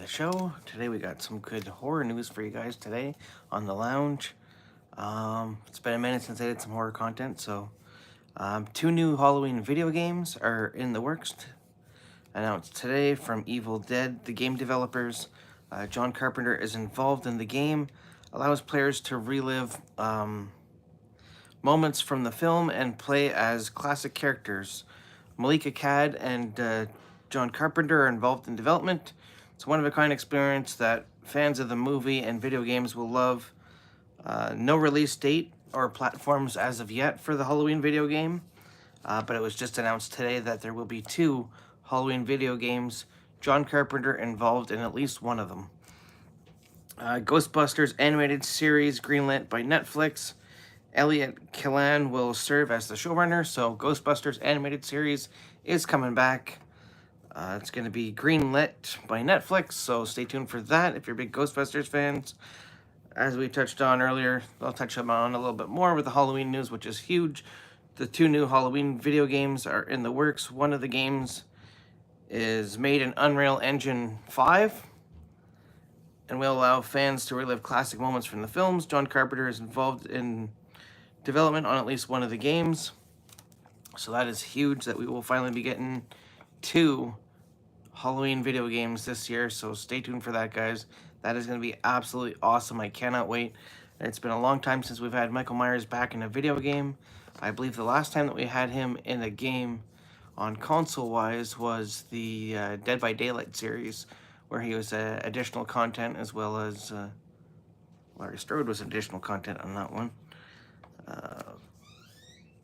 show. Today we got some good horror news for you guys today on the lounge. It's been a minute since I did some horror content, so two new Halloween video games are in the works. Announced today from Evil Dead, the game developers. John Carpenter is involved in the game, allows players to relive moments from the film and play as classic characters. Malika Cad and John Carpenter are involved in development. It's a one-of-a-kind experience that fans of the movie and video games will love. No release date or platforms as of yet for the Halloween video game, but it was just announced today that there will be two Halloween video games, John Carpenter involved in at least one of them. Ghostbusters animated series greenlit by Netflix. Elliot Killan will serve as the showrunner, so Ghostbusters animated series is coming back. It's going to be greenlit by Netflix, so stay tuned for that if you're big Ghostbusters fans. As we touched on earlier, I'll touch on a little bit more with the Halloween news, which is huge. The two new Halloween video games are in the works. One of the games is made in Unreal Engine 5 and will allow fans to relive classic moments from the films. John Carpenter is involved in development on at least one of the games, so that is huge that we will finally be getting two Halloween video games this year, so stay tuned for that, guys. That is going to be absolutely awesome. I cannot wait. It's been a long time since we've had Michael Myers back in a video game. I believe the last time that we had him in a game on console-wise was the Dead by Daylight series, where he was additional content, as well as Laurie Strode was additional content on that one.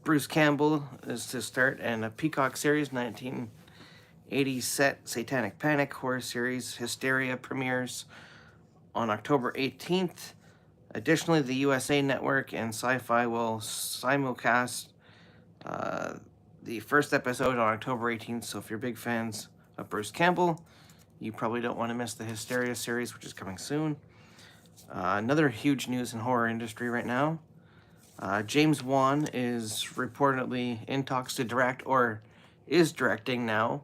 Bruce Campbell is to start, and a Peacock series, 1980 set Satanic Panic horror series Hysteria premieres on October 18th. Additionally, the USA Network and Sci-Fi will simulcast the first episode on October 18th, so if you're big fans of Bruce Campbell, you probably don't want to miss the Hysteria series, which is coming soon. Another huge news in horror industry right now. James Wan is reportedly in talks to direct, or is directing now,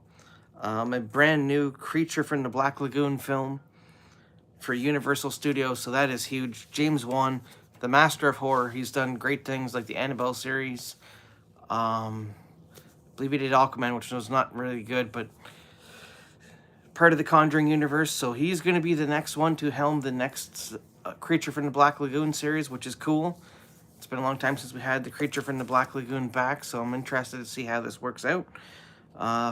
a brand new Creature from the Black Lagoon film for Universal Studios, so that is huge. James Wan, the master of horror, he's done great things like the Annabelle series. I believe he did Aquaman, which was not really good, but part of the Conjuring universe, so he's going to be the next one to helm the next Creature from the Black Lagoon series, which is cool. It's been a long time since we had the Creature from the Black Lagoon back, so I'm interested to see how this works out.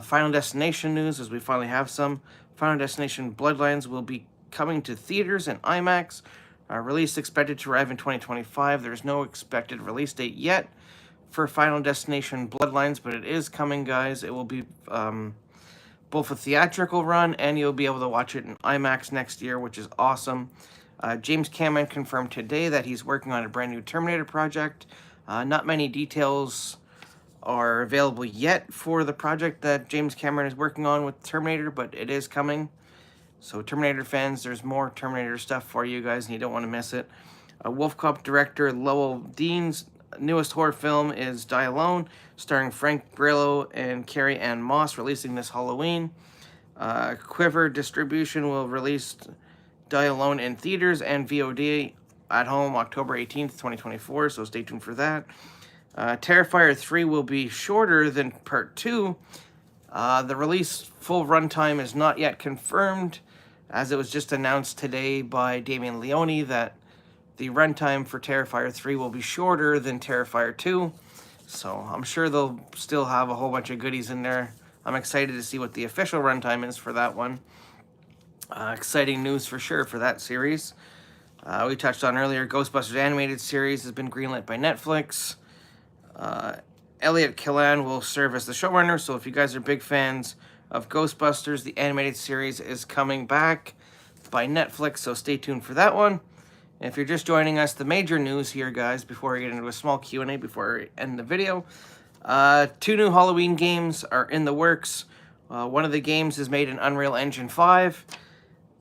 Final Destination news, as we finally have some. Final Destination Bloodlines will be coming to theaters and IMAX. Release expected to arrive in 2025. There's no expected release date yet for Final Destination Bloodlines, but it is coming, guys. It will be both a theatrical run, and you'll be able to watch it in IMAX next year, which is awesome. James Cameron confirmed today that he's working on a brand new Terminator project. Not many details are available yet for the project that James Cameron is working on with Terminator, but it is coming. So Terminator fans, there's more Terminator stuff for you guys, and you don't want to miss it. Wolf Cop director Lowell Dean's newest horror film is Die Alone, starring Frank Grillo and Carrie Ann Moss, releasing this Halloween. Quiver Distribution will release Die Alone in theaters and VOD at home October 18th, 2024, so stay tuned for that. Terrifier 3 will be shorter than Part 2. The release full runtime is not yet confirmed, as it was just announced today by Damien Leone that the runtime for Terrifier 3 will be shorter than Terrifier 2, so I'm sure they'll still have a whole bunch of goodies in there. I'm excited to see what the official runtime is for that one. Exciting news for sure for that series. We touched on earlier, Ghostbusters animated series has been greenlit by Netflix. Elliot Killan will serve as the showrunner, so if you guys are big fans of Ghostbusters, the animated series is coming back by Netflix, so stay tuned for that one. And if you're just joining us, the major news here, guys, before we get into a small Q&A before I end the video. Two new Halloween games are in the works. One of the games is made in Unreal Engine 5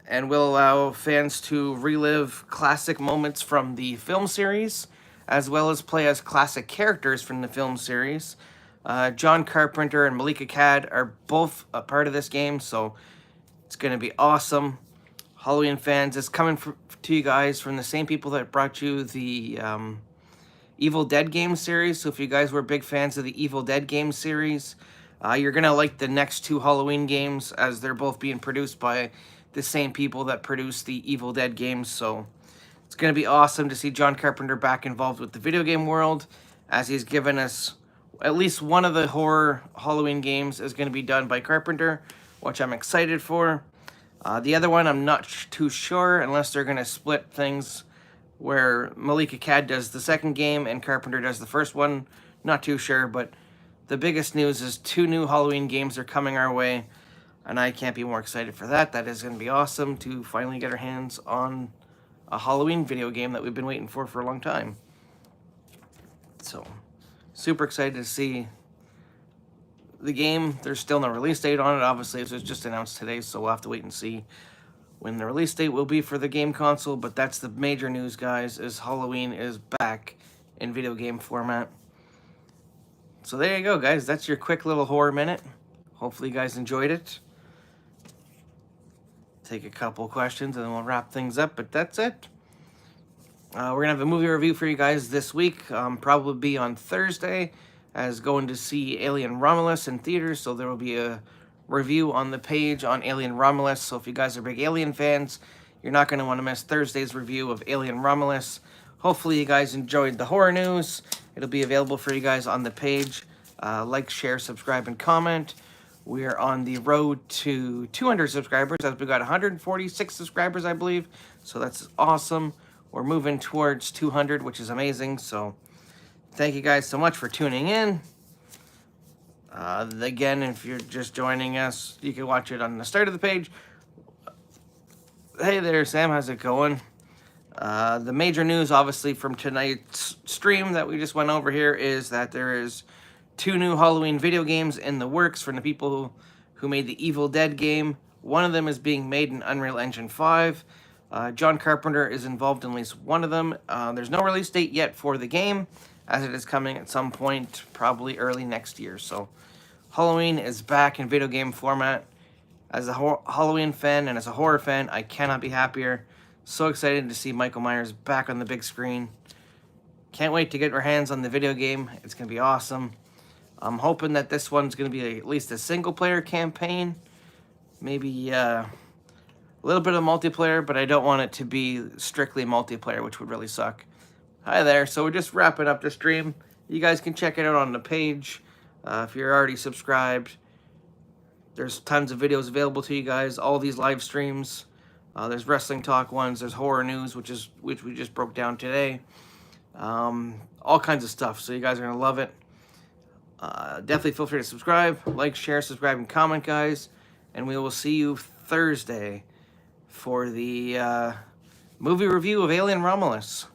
and will allow fans to relive classic moments from the film series, as well as play as classic characters from the film series. John Carpenter and Malika Cad are both a part of this game, so it's going to be awesome. Halloween fans, it's coming to you guys from the same people that brought you the Evil Dead game series. So if you guys were big fans of the Evil Dead game series, you're going to like the next 2 Halloween games, as they're both being produced by the same people that produced the Evil Dead games. So it's going to be awesome to see John Carpenter back involved with the video game world, as he's given us at least one of the horror Halloween games is going to be done by Carpenter, which I'm excited for. The other one, I'm not too sure, unless they're going to split things where Malika Cad does the second game and Carpenter does the first one. Not too sure, but the biggest news is 2 new Halloween games are coming our way, and I can't be more excited for that. That is going to be awesome to finally get our hands on a Halloween video game that we've been waiting for a long time. So, super excited to see the game. There's still no release date on it. Obviously, it was just announced today, so we'll have to wait and see when the release date will be for the game console. But that's the major news, guys, is Halloween is back in video game format. So there you go, guys. That's your quick little horror minute. Hopefully you guys enjoyed it. Take a couple questions and then we'll wrap things up, but that's it. We're going to have a movie review for you guys this week, probably be on Thursday, as going to see Alien Romulus in theaters, so there will be a review on the page on Alien Romulus. So if you guys are big Alien fans, you're not going to want to miss Thursday's review of Alien Romulus. Hopefully you guys enjoyed the horror news. It'll be available for you guys on the page. Like, share, subscribe, and comment. We are on the road to 200 subscribers, as we got 146 subscribers, I believe. So that's awesome. We're moving towards 200, which is amazing. So thank you guys so much for tuning in. Again, if you're just joining us, you can watch it on the start of the page. Hey there, Sam. How's it going? The major news, obviously, from tonight's stream that we just went over here is that there is 2 new Halloween video games in the works from the people who made the Evil Dead game. One of them is being made in Unreal Engine 5. John Carpenter is involved in at least one of them. There's no release date yet for the game, as it is coming at some point, probably early next year. So Halloween is back in video game format. As a Halloween fan and as a horror fan, I cannot be happier. So excited to see Michael Myers back on the big screen. Can't wait to get our hands on the video game. It's going to be awesome. I'm hoping that this one's going to be at least a single-player campaign. Maybe a little bit of multiplayer, but I don't want it to be strictly multiplayer, which would really suck. Hi there. So we're just wrapping up the stream. You guys can check it out on the page. If you're already subscribed, there's tons of videos available to you guys. All these live streams. There's wrestling talk ones. There's horror news, which we just broke down today. All kinds of stuff. So you guys are going to love it. Definitely feel free to subscribe, like, share, subscribe, and comment, guys. And we will see you Thursday for the movie review of Alien Romulus.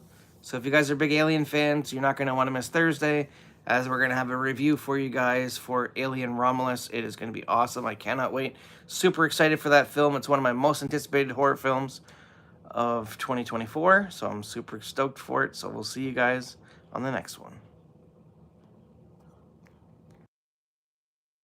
So if you guys are big Alien fans, you're not going to want to miss Thursday, as we're going to have a review for you guys for Alien Romulus. It is going to be awesome. I cannot wait. Super excited for that film. It's one of my most anticipated horror films of 2024. So I'm super stoked for it. So we'll see you guys on the next one.